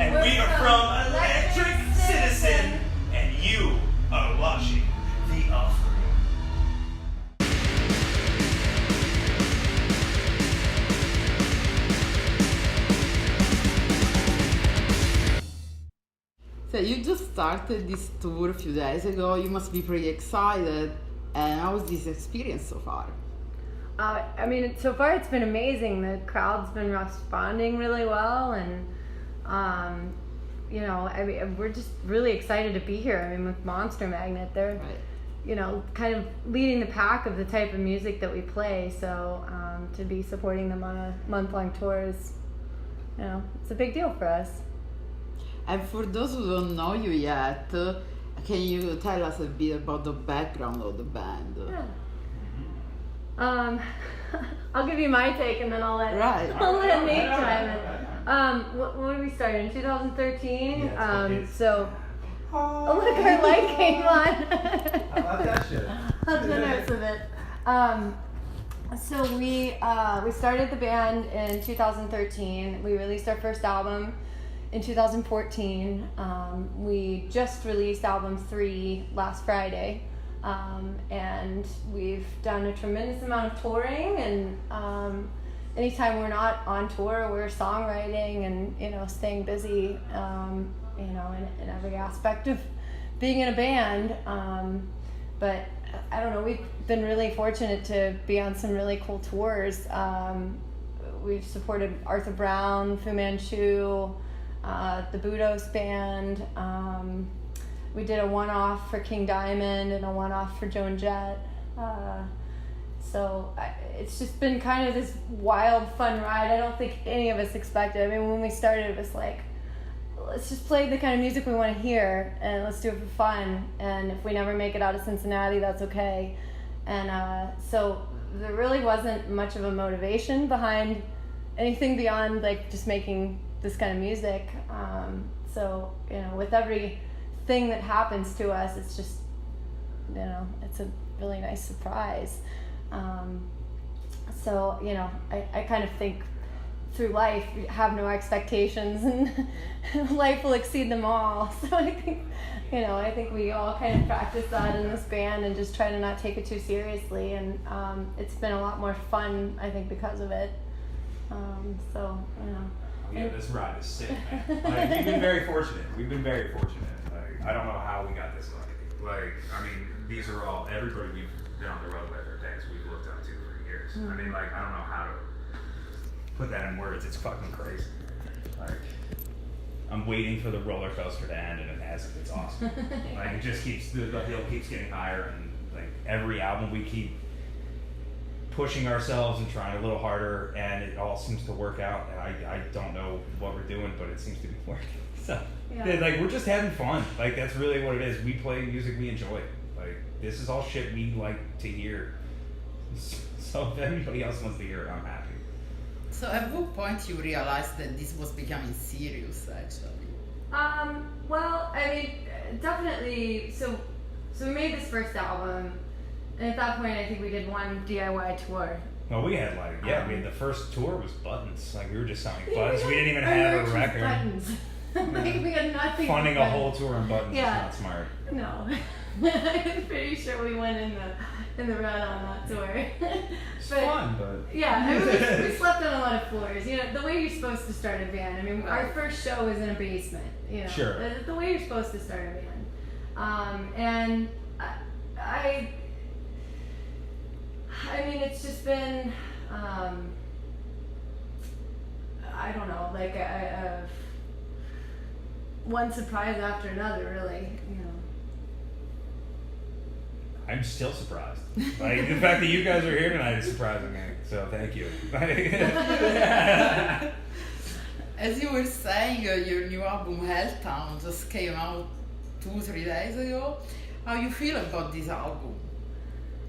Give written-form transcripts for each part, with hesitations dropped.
And we are from Electric Citizen, and you are watching The Offering. So you just started this tour a few days ago. You must be pretty excited. And how was this experience so far? I mean, so far it's been amazing. The crowd's been responding really well, and you know, I mean, we're just really excited to be here. I mean, with Monster Magnet, they're you know, kind of leading the pack of the type of music that we play. So to be supporting them on a month-long tour is, you know, it's a big deal for us. And for those who don't know you yet, can you tell us a bit about the background of the band? Yeah. I'll give you my take and then I'll let Nate chime in. When did we start? In 2013? Yeah, so, look, our light came on. How about that shit? That's the notes of it. So we started the band in 2013. We released our first album in 2014. We just released album 3 last Friday. And we've done a tremendous amount of touring, and anytime we're not on tour, we're songwriting and, you know, staying busy, you know, in every aspect of being in a band. But I don't know, we've been really fortunate to be on some really cool tours. We've supported Arthur Brown, Fu Manchu, the Budos Band. We did a one-off for King Diamond and a one-off for Joan Jett. So it's just been kind of this wild, fun ride. I don't think any of us expected. I mean, when we started, it was like, let's just play the kind of music we want to hear, and let's do it for fun. And if we never make it out of Cincinnati, that's okay. And so there really wasn't much of a motivation behind anything beyond like just making this kind of music. So, you know, with every thing that happens to us, it's just, you know, it's a really nice surprise. So, you know, I kind of think through life, you have no expectations and life will exceed them all. So I think, you know, I think we all kind of practice that in this band and just try to not take it too seriously. And it's been a lot more fun, I think, because of it. So, you know. Yeah, this ride is sick, man. Like, we've been very fortunate. Like, I don't know how we got this lucky. Like, I mean, these are all, everybody we've been on the road with are things we've looked up to for years. I mean, like, I don't know how to put that in words. It's fucking crazy. Like, I'm waiting for the roller coaster to end, and it hasn't. It's awesome. Like, it just keeps, the hill keeps getting higher, and like every album we keep pushing ourselves and trying a little harder, and it all seems to work out. And I don't know what we're doing, but it seems to be working. So, like, we're just having fun. Like, that's really what it is. We play music we enjoy. Like, this is all shit we like to hear. So if anybody else wants to hear it, I'm happy. So at what point you realized that this was becoming serious, actually? Well, I mean, definitely. So we made this first album, and at that point, I think we did one DIY tour. Well, we had like, we had the first tour was buttons. Like, we were just selling buttons. We didn't even have a record. Buttons. Like, we had nothing. Funding a whole tour on buttons is not smart. No. I'm pretty sure we went in the run on that tour. It's fun, but yeah, I mean, we slept on a lot of floors. You know, the way you're supposed to start a band. I mean, our first show was in a basement. You know, sure. The way you're supposed to start a band. And I mean, it's just been, I don't know, like one surprise after another, really, you know. I'm still surprised. Like, the fact that you guys are here tonight is surprising me. So thank you. As you were saying, your new album Helltown just came out 2-3 days ago. How you feel about this album?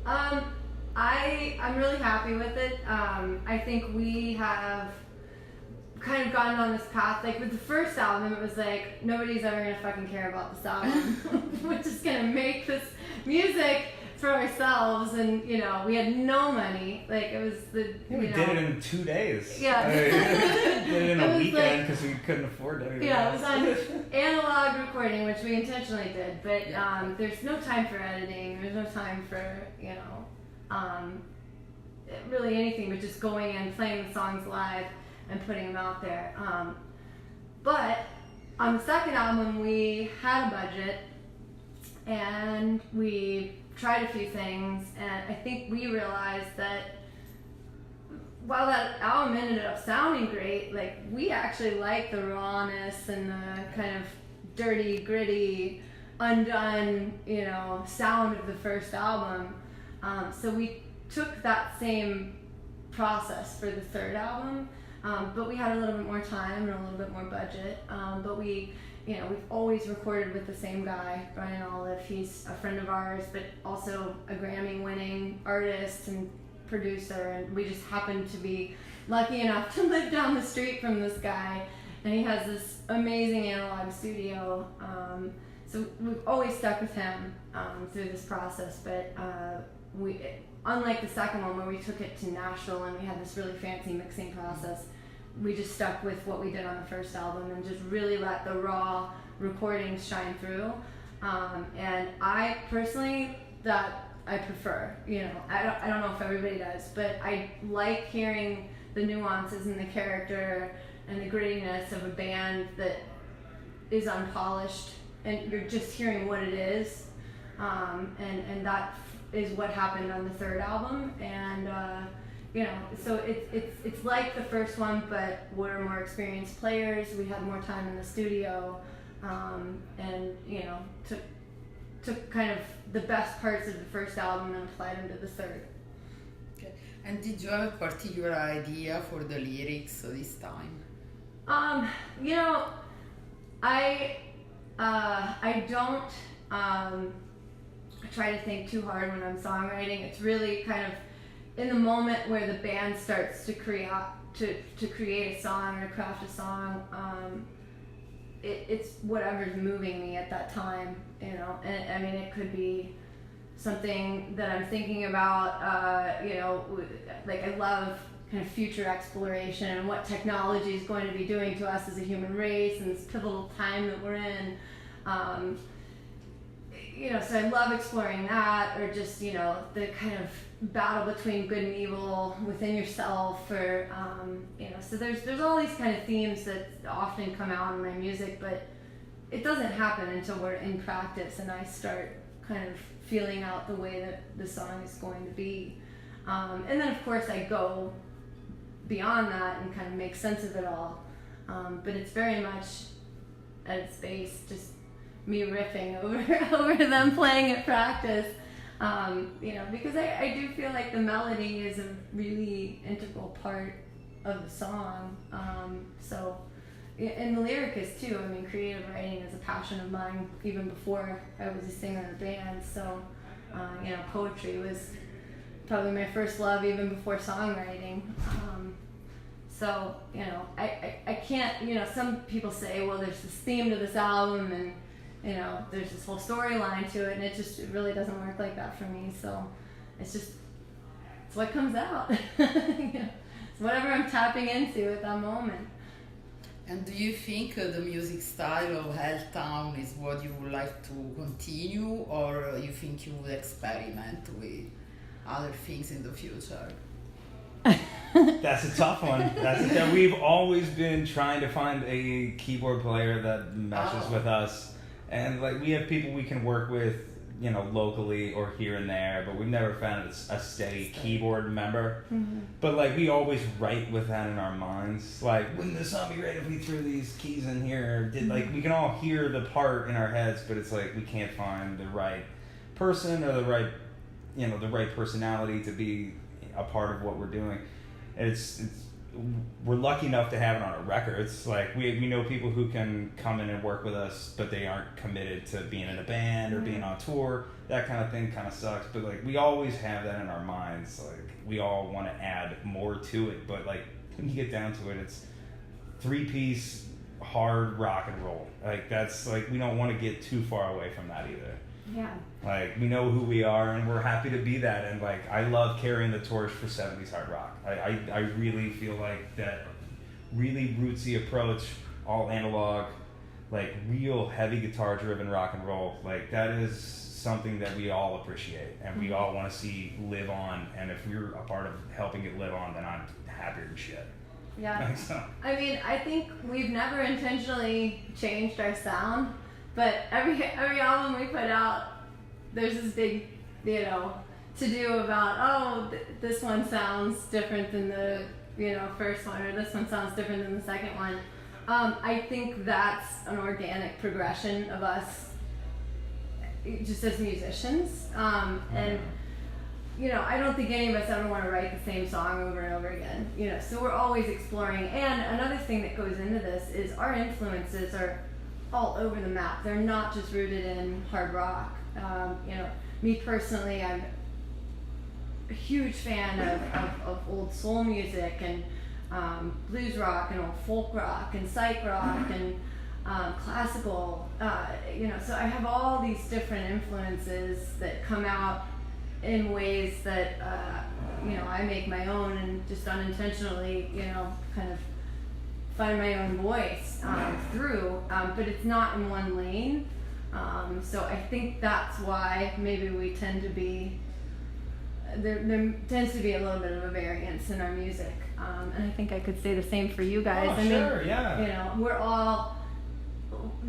I'm really happy with it. I think we have kind of gotten on this path. Like, with the first album, it was like, nobody's ever gonna fucking care about this album. We're just gonna make this music for ourselves, and we had no money. Like it was we did it in 2 days. Yeah. Did it in a weekend like, because we couldn't afford anything. Yeah, it was on analog recording, which we intentionally did. But there's no time for editing. There's no time for really anything but just going and playing the songs live and putting them out there. But on the second album, we had a budget and we tried a few things, and I think we realized that while that album ended up sounding great, like we actually like the rawness and the kind of dirty, gritty, undone, sound of the first album. So we took that same process for the third album, but we had a little bit more time and a little bit more budget. But we've always recorded with the same guy, Brian Olive. He's a friend of ours, but also a Grammy-winning artist and producer, and we just happened to be lucky enough to live down the street from this guy, and he has this amazing analog studio. So we've always stuck with him through this process, but unlike the second one where we took it to Nashville and we had this really fancy mixing process, we just stuck with what we did on the first album and just really let the raw recordings shine through. And I personally, that I prefer, I don't know if everybody does, but I like hearing the nuances and the character and the grittiness of a band that is unpolished and you're just hearing what it is. And that is what happened on the third album. And so it's like the first one, but we're more experienced players. We had more time in the studio, and took kind of the best parts of the first album and applied them to the third. Okay. And did you have a particular idea for the lyrics this time? I don't try to think too hard when I'm songwriting. It's really kind of in the moment where the band starts to create a song or craft a song. It's whatever's moving me at that time, and I mean it could be something that I'm thinking about, like I love kind of future exploration and what technology is going to be doing to us as a human race and this pivotal time that we're in. So I love exploring that, or just, the kind of battle between good and evil within yourself, or, so there's all these kind of themes that often come out in my music, but it doesn't happen until we're in practice and I start kind of feeling out the way that the song is going to be. And then of course I go beyond that and kind of make sense of it all. But it's very much at its base just me riffing over them playing at practice, because I do feel like the melody is a really integral part of the song. And the lyric is too. I mean, creative writing is a passion of mine even before I was a singer in a band. So, poetry was probably my first love even before songwriting. I can't, some people say, well, there's this theme to this album and there's this whole storyline to it, and it really doesn't work like that for me. So it's what comes out. It's whatever I'm tapping into at that moment. And do you think the music style of Helltown is what you would like to continue, or you think you would experiment with other things in the future? That's a tough one. We've always been trying to find a keyboard player that meshes with us. And we have people we can work with, locally or here and there, but we've never found a steady keyboard member. Mm-hmm. But we always write with that in our minds. Wouldn't this song be great if we threw these keys in here? We can all hear the part in our heads, but it's we can't find the right person or the right personality to be a part of what we're doing. And we're lucky enough to have it on a record. It's we know people who can come in and work with us, but they aren't committed to being in a band or being on tour. That kind of thing kind of sucks. But we always have that in our minds. We all want to add more to it, but when you get down to it, it's 3-piece hard rock and roll. That's we don't want to get too far away from that either. Yeah. Like, we know who we are, and we're happy to be that. And like, I love carrying the torch for 70s hard rock. I really feel like that really rootsy approach, all analog, like real heavy guitar driven rock and roll. Like, that is something that we all appreciate and we all want to see live on. And if we're a part of helping it live on, then I'm happier than shit. Yeah. So. I mean, I think we've never intentionally changed our sound, but every album we put out, there's this big, to do about, this one sounds different than the, first one, or this one sounds different than the second one. I think that's an organic progression of us just as musicians. And I don't think any of us ever want to write the same song over and over again. So we're always exploring. And another thing that goes into this is our influences are all over the map. They're not just rooted in hard rock. Me personally, I'm a huge fan of old soul music and blues rock and old folk rock and psych rock and classical. So I have all these different influences that come out in ways that I make my own and just unintentionally kind of find my own voice through, but it's not in one lane. So I think that's why maybe we tend to be there tends to be a little bit of a variance in our music, and I think I could say the same for you guys. We're all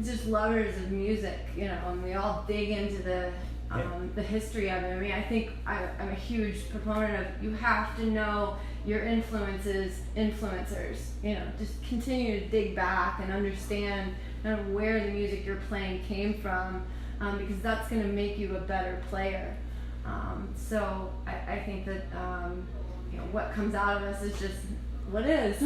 just lovers of music, and we all dig into the history of it. I mean, I think I'm a huge proponent of, you have to know your influencers. Just continue to dig back and understand where the music you're playing came from, because that's going to make you a better player. So I think that what comes out of us is just what is.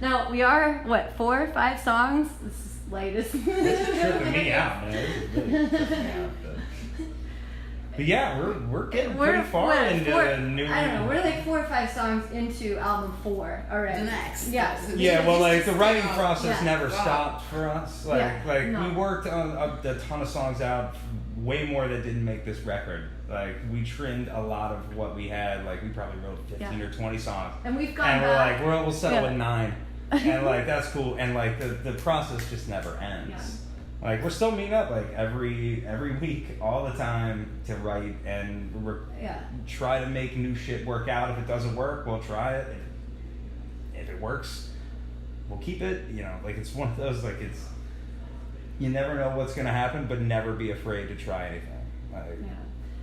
Now we are 4 or 5 songs. This is latest. This is tripping me out, man. This is really tripping me out. But yeah, we're getting pretty far into the new. I don't know. We're like 4 or 5 songs into album 4 already. The next. Yeah. Yeah. Well, like the writing process never stopped for us. We worked on a ton of songs out, way more that didn't make this record. Like, we trimmed a lot of what we had. Like, we probably wrote 15 or 20 songs. And we've gone and back. we're like, we'll settle with 9. And like, that's cool. And like, the process just never ends. Yeah. Like, we're still meeting up like every week, all the time, to write and try to make new shit work out. If it doesn't work, we'll try it. If it works, we'll keep it. Like, it's one of those, like, it's, you never know what's gonna happen, but never be afraid to try anything.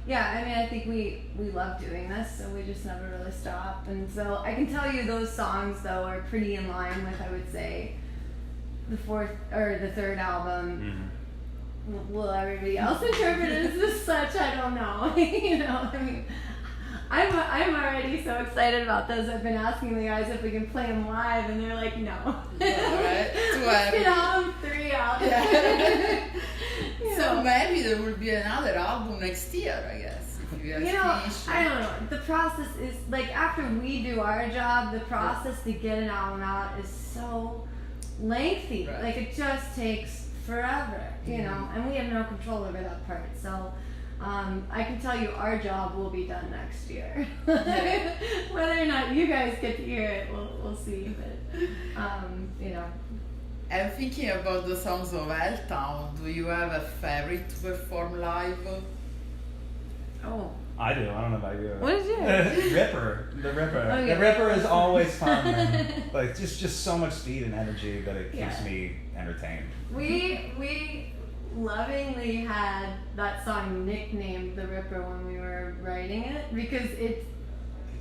Yeah, I mean, I think we love doing this, so we just never really stop. And so I can tell you those songs, though, are pretty in line with, I would say, the 4th or the 3rd album. Mm-hmm. Will everybody else interpret it as such? I don't know. I mean, I'm already so excited about those. I've been asking the guys if we can play them live, and they're like, no. All right. Let's get album 3 out. Yeah. So maybe there will be another album next year, I guess. If you guys I don't know. The process is, like, after we do our job, the process to get an album out is so lengthy. Right. Like, it just takes forever, and we have no control over that part. So I can tell you our job will be done next year. Whether or not you guys get to hear it, we'll see. But, I'm thinking about the songs of Helltown. Do you have a favorite to perform live? Oh. I do. I don't know about you. What is it? Ripper. The Ripper. Oh, yeah. The Ripper is always fun, man. Like, just so much speed and energy that it keeps me entertained. We lovingly had that song nicknamed The Ripper when we were writing it, because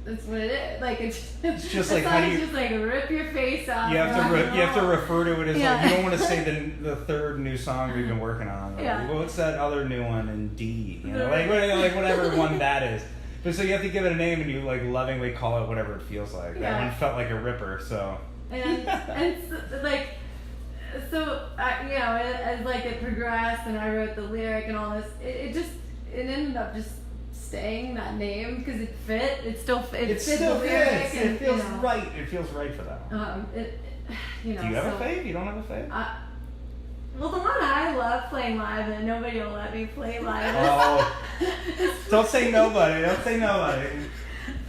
that's what it is. Like, it's just like, how do you just like rip your face out. You have to refer to it as like, you don't want to say the 3rd new song we've been working on. Like, what's that other new one in D? Like whatever one that is. But so you have to give it a name, and you like lovingly call it whatever it feels like. Yeah. That one felt like a ripper, so. And so, as like it progressed, and I wrote the lyric and all this, it ended up just staying that name because it fit. It still fits. It feels right. It feels right for that one. Do you have a fave? You don't have a fave? Well, the one I love playing live and nobody will let me play live. Oh, don't say nobody. Don't say nobody.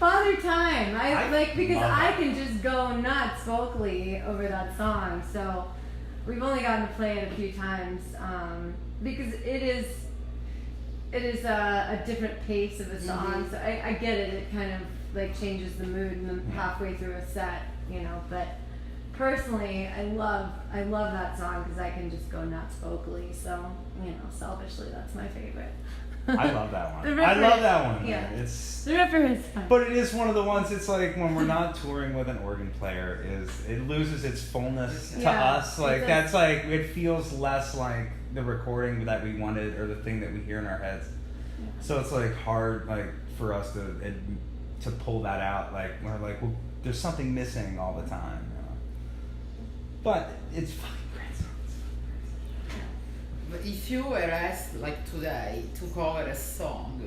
Father Time. I like because love I that. can just go nuts vocally over that song. So we've only gotten to play it a few times because it is a different pace of a song. Mhm. So I get it. It kind of like changes the mood and then halfway through a set, you know. But personally, I love that song because I can just go nuts vocally. So you know, selfishly, that's my favorite. I love that one. The I riff love is- that one. yeah. It's. The river is fun. But it is one of the ones. It's like when we're not touring with an organ player, it loses its fullness to Yeah, us. it Like does. that's like it feels less like the recording that we wanted or the thing that we hear in our heads. So it's like hard like for us to pull that out. Like we're like, well, there's something missing all the time. You know? But it's fucking great songs. But if you were asked like today to cover a song,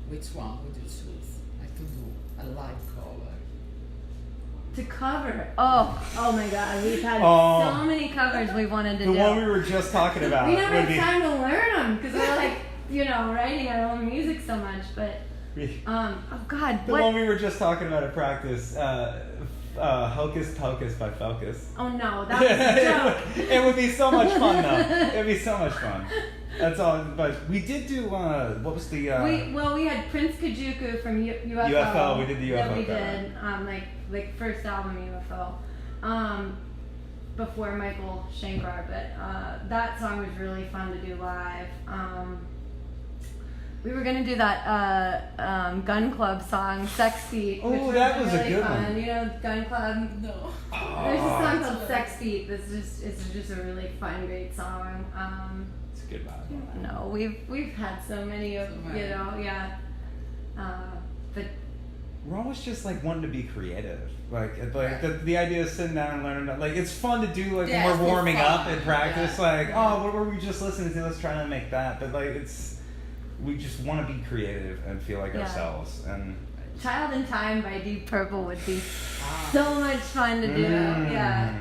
which one would you choose? Like to do a live cover? To cover. Oh my God, we've had Oh. so many covers we wanted to The do. one we were just talking about We never would had be. time to learn them because we're like, you know, writing our own music so much. But oh God, The what? one we were just talking about at practice, Hocus Pocus by Focus. Oh no, that was a joke. It would be so much fun though. It'd be so much fun. That's all. But we did do. What was the? We had Prince Kajuku from UFO. UFO, we did the That UFO we cover. did like first album UFO. Before Michael Shankar, but that song was really fun to do live. We were gonna do that Gun Club song, Sex Beat. Oh, which that was a really good fun. one. You know, Gun Club. No. There's a song called Sex Beat. It's just a really fun, great song. It's a good vibe. No, we've had so many of So many. you know, yeah. But We're always just like wanting to be creative. Like the idea of sitting down and learning. Like it's fun to do like Yeah, when we're it's warming up fun. in practice. Yeah. Like Yeah. oh, what were we just listening to? Let's try to make that. But like we just want to be creative and feel like Yeah. ourselves. And Child in Time by Deep Purple would be Ah. so much fun to do. Mm. Yeah,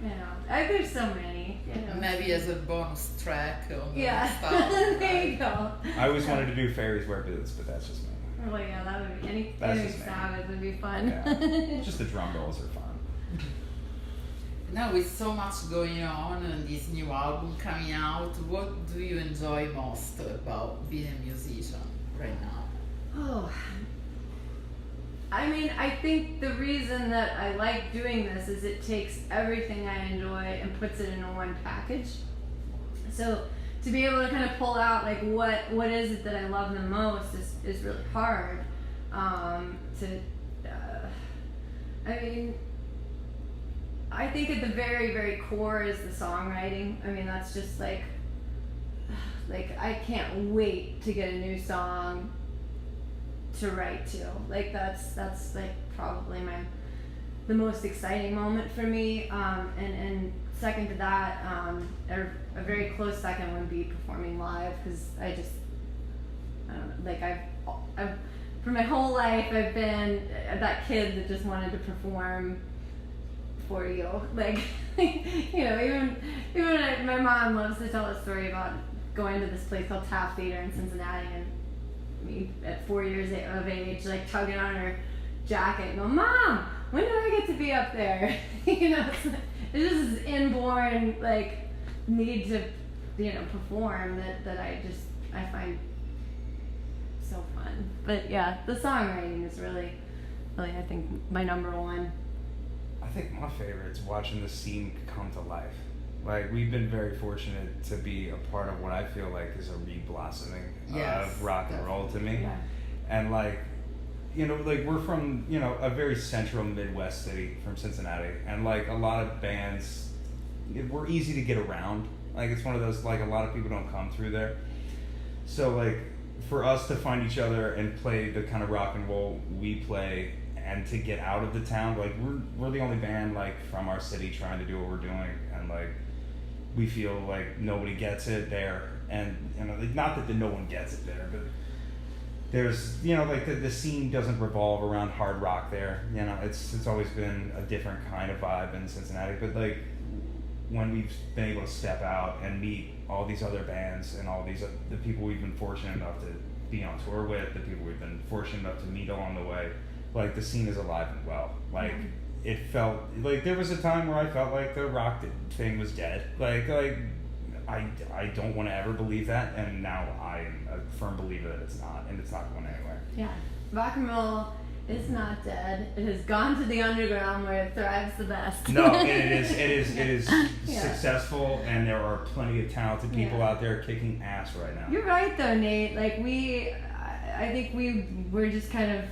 you know, there's so many. You know. Maybe as a bonus track on the Yeah, next album, there right? you go. I always wanted to do Fairies Wear Boots, but that's just me. Well, yeah, that would be anything That's just me. Savage would be fun. Yeah. Just the drum rolls are fun. Now with so much going on and this new album coming out, what do you enjoy most about being a musician right now? Oh, I mean, I think the reason that I like doing this is it takes everything I enjoy and puts it into one package. So to be able to kind of pull out like what is it that I love the most is really hard. I mean, I think at the very, very core is the songwriting. I mean, that's just like I can't wait to get a new song to write to. Like that's like probably the most exciting moment for me. And second to that, a very close second would be performing live because I don't know, like I've for my whole life I've been that kid that just wanted to perform for you. Like you know, even my mom loves to tell a story about going to this place called Taft Theater in Cincinnati, and me at 4 years of age, like tugging on her jacket and go, "Mom, when do I get to be up there?" You know, it's just this inborn like need to, you know, perform that I find so fun. But yeah, the songwriting is really I think my number one. I think my favorite's watching the scene come to life. Like we've been very fortunate to be a part of what I feel like is a re-blossoming Yes, of rock and roll to me. Yeah. And like, you know, like we're from, you know, a very central Midwest city from Cincinnati, and like a lot of bands, we're easy to get around. Like it's one of those, like a lot of people don't come through there. So like for us to find each other and play the kind of rock and roll we play, and to get out of the town, like we're the only band like from our city trying to do what we're doing, and like we feel like nobody gets it there, and you know, like, not that no one gets it there, but there's, you know, like the scene doesn't revolve around hard rock there. You know, it's always been a different kind of vibe in Cincinnati, but like when we've been able to step out and meet all these other bands and all these the people we've been fortunate enough to be on tour with, the people we've been fortunate enough to meet along the way, like the scene is alive and well. Like it felt like there was a time where I felt like the rock thing was dead. Like I don't want to ever believe that, and now I am a firm believer that it's not, and it's not going anywhere. Yeah, rock and roll is not dead. It has gone to the underground where it thrives the best. No, and it is successful, and there are plenty of talented people out there kicking ass right now. You're right though, Nate. Like I think we're just kind of,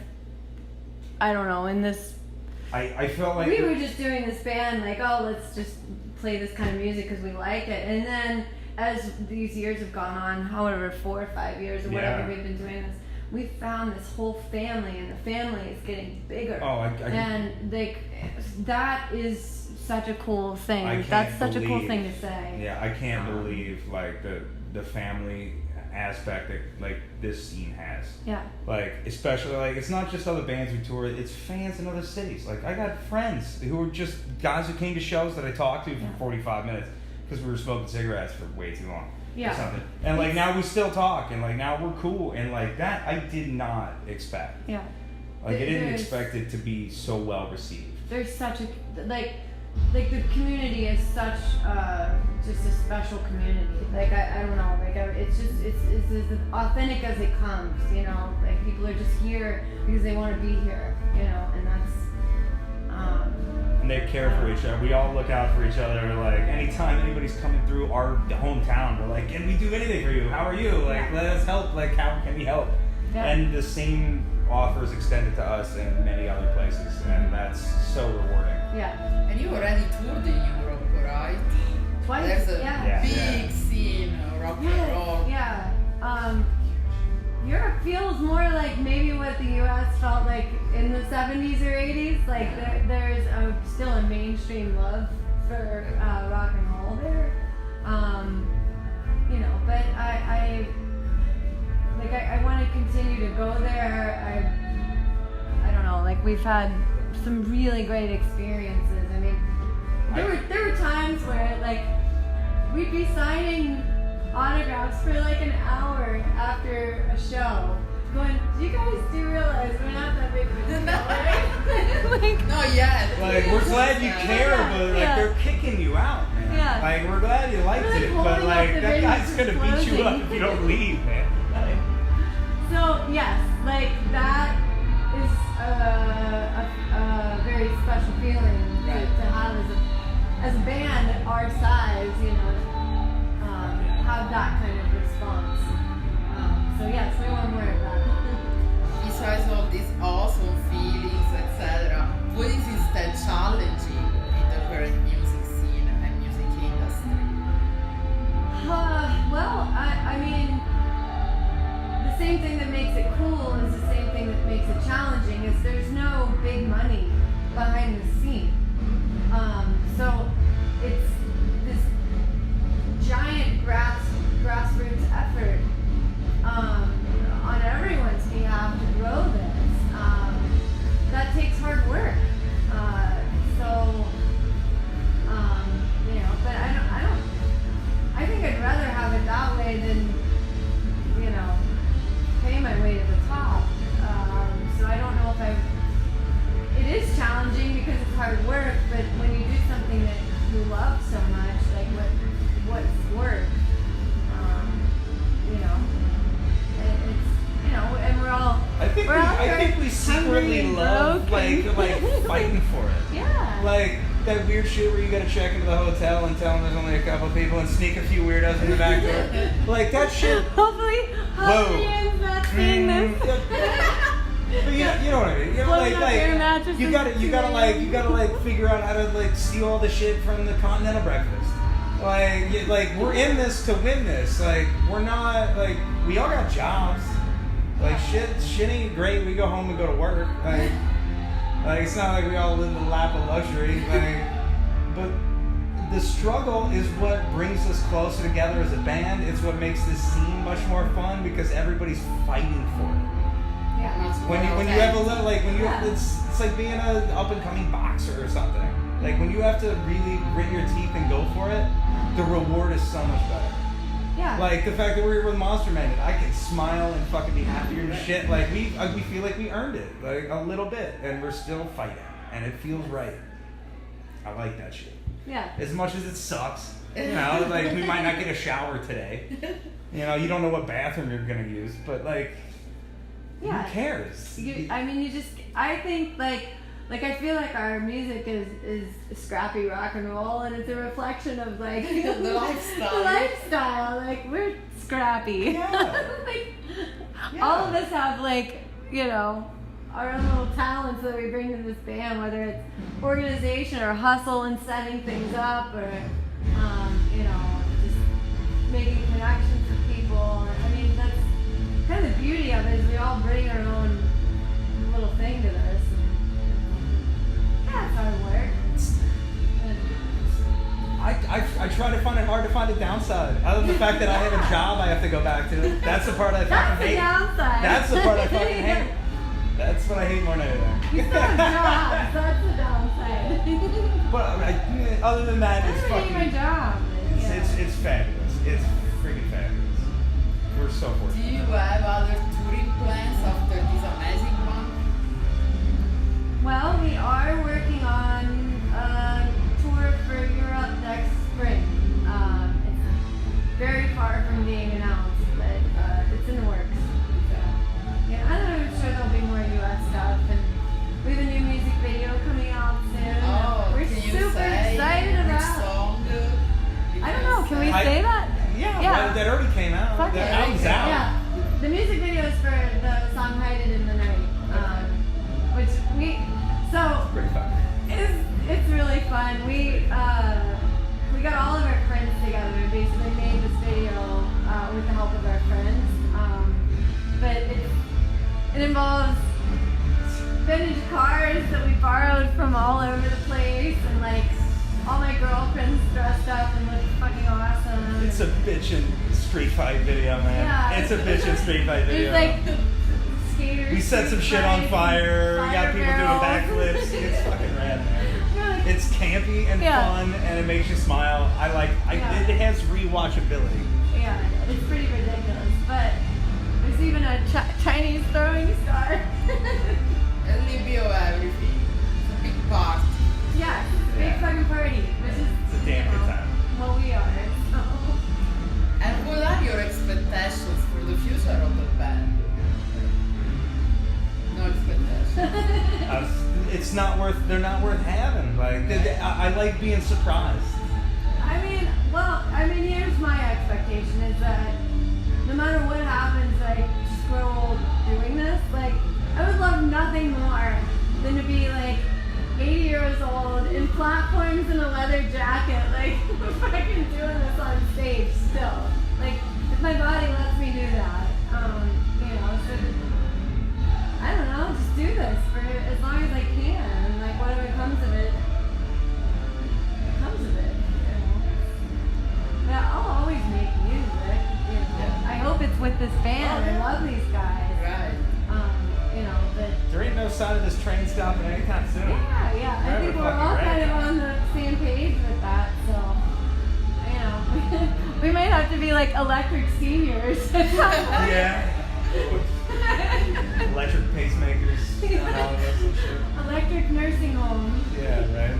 I don't know, in this. I felt like we were just doing this band, like, oh, let's just play this kind of music because we like it, and then as these years have gone on, however 4 or 5 years or whatever we've been doing this, we found this whole family, and the family is getting bigger. And like that is such a cool thing. That's such a cool thing to say. Yeah, I can't believe like the family aspect that like this scene has. Yeah. Like especially like it's not just other bands we tour, it's fans in other cities. Like I got friends who were just guys who came to shows that I talked to for 45 minutes because we were smoking cigarettes for way too long. Or something. And like now we still talk, and like now we're cool, and like that I did not expect. Yeah. Like I didn't expect it to be so well received. There's such a like the community is such just a special community. Like I don't know, like it's as authentic as it comes, you know. Like people are just here because they want to be here, you know, and that's. And they care for each other. We all look out for each other. Like anytime anybody's coming through our hometown, we're like, "Can we do anything for you? How are you? Like, let us help. Like, how can we help?" Yeah. And the same offer is extended to us in many other places, and that's so rewarding. Yeah. And you already toured in Europe, right? Twice. There's a big scene, rock and roll. Yeah. Europe feels more like maybe what the U.S. felt like in the 70s or 80s. Like there's still a mainstream love for rock and roll there. You know, but I want to continue to go there. I don't know. Like we've had some really great experiences. I mean, there were times where like we'd be signing autographs for like an hour after a show, going, do you guys realize we're not that big of a deal, right? Like, not yet. Like, we're glad you care, but like they're kicking you out, man. Yeah. Like, we're glad you liked it, but like that guy's gonna beat you up if you don't leave, man. So yes, like that is a very special feeling to have as a band our size, you know. Have that kind of response. So yes, we want more of that. Besides all these awesome feelings, etc., what is instead challenging in the current music scene and music industry? Well, I mean, the same thing that makes it cool is the same thing that makes it challenging. Is there's no big money behind the scene. So it's this giant grassroots effort on everyone's behalf to grow this. That takes hard work. You know, but I think I'd rather have it that way than, you know, pay my way to the top. So I don't know if it is challenging because it's hard work, but when you do something that you love so much, like what's work, you know, it's, you know, and we're all. I think we secretly love like fighting for it. Yeah. Like that weird shit where you gotta check into the hotel and tell them there's only a couple of people and sneak a few weirdos in the back door. Like that shit. Hopefully Ian's not seeing this. But you know what I mean. You know, you gotta figure out how to steal all the shit from the continental breakfast. Like we're in this to win this. Like we're not we all got jobs. Like shit ain't great. We go home and go to work. Like it's not like we all live in the lap of luxury. But the struggle is what brings us closer together as a band. It's what makes this scene much more fun because everybody's fighting for it. Yeah. When you have a little it's like being an up and coming boxer or something. Like when you have to really grit your teeth and go for it, the reward is so much better. Yeah. Like the fact that we're here with Monster Man, and I can smile and fucking be happier than shit. Like we feel like we earned it, like a little bit, and we're still fighting, and it feels right. I like that shit. Yeah. As much as it sucks, you know, like we might not get a shower today. You know, you don't know what bathroom you're gonna use, but like, Yeah. who cares? I think I feel like our music is scrappy rock and roll, and it's a reflection of like The lifestyle. the lifestyle. Like we're scrappy. Yeah. Like Yeah. all of us have like, you know, our own little talents that we bring to this band, whether it's organization or hustle and setting things up, or you know, just making connections with people. I mean, that's kind of the beauty of it, is we all bring our own little thing to this. And, that's how it works. I try to find it hard to find a downside. Other than the fact that I have a job I have to go back to. That's the part I That's fucking the hate. downside. That's the part I fucking hate. That's what I hate more than anything. You still have jobs, that's the downside. But other than that, I it's don't hate my fucking. job. It's fabulous. It's freaking fabulous. We're so Do fortunate. you have other touring plans after this amazing one? Well, we are working on a tour for Europe next spring. It's very far from being announced, but it's in the works. So, yeah, I'm sure there'll be more US stuff, and we have a new music video coming out soon. Oh, We're can you super say excited which about. song? I don't know. Can we say that? Yeah, Yeah. well, that already came out. Fuck That it. album's out. Yeah, the music video is for the song "Hide It in the Night," which Pretty fun. it's really fun. We got all of our friends together and basically made this video with the help of our friends. But it involves vintage cars that we borrowed from all over the place, and like all my girlfriends dressed up and looked fucking awesome. It's a bitchin' street fight video, man. Yeah. It's a bitchin' street fight video. There's like skaters. We set some shit on fire. We got people doing backflips. It's fucking rad, man. It's campy and Yeah. fun, and it makes you smile. Yeah. It has rewatchability. Yeah, it's pretty ridiculous. But there's even a Chinese throwing star. A little bit of everything. It's a big party. Yeah, it's a big Yeah. fucking party, which is It's a damn good time. Well, we are. So. And what are your expectations for the future of the band? No expectations. They're not worth having. Like, I like being surprised. I mean, here's my expectation is that no matter what happens, like, just grow old doing this. Like, I would love nothing more than to be like 80 years old in platforms and a leather jacket, like fucking doing this on stage still. Like, if my body lets me do that, you know, so I don't know, just do this for as long as I can, and like whatever comes of it, comes of it, you know. But I'll always make music, you know. Yeah. I hope it's with this band. I love these guys. Right. You know, but There ain't no sign of this train stopping anytime soon. yeah, I think we're all kind of on the same page with that, so, you know, we might have to be like electric seniors. Yeah. Electric pacemakers. And all of that shit. Electric nursing homes. Yeah, right.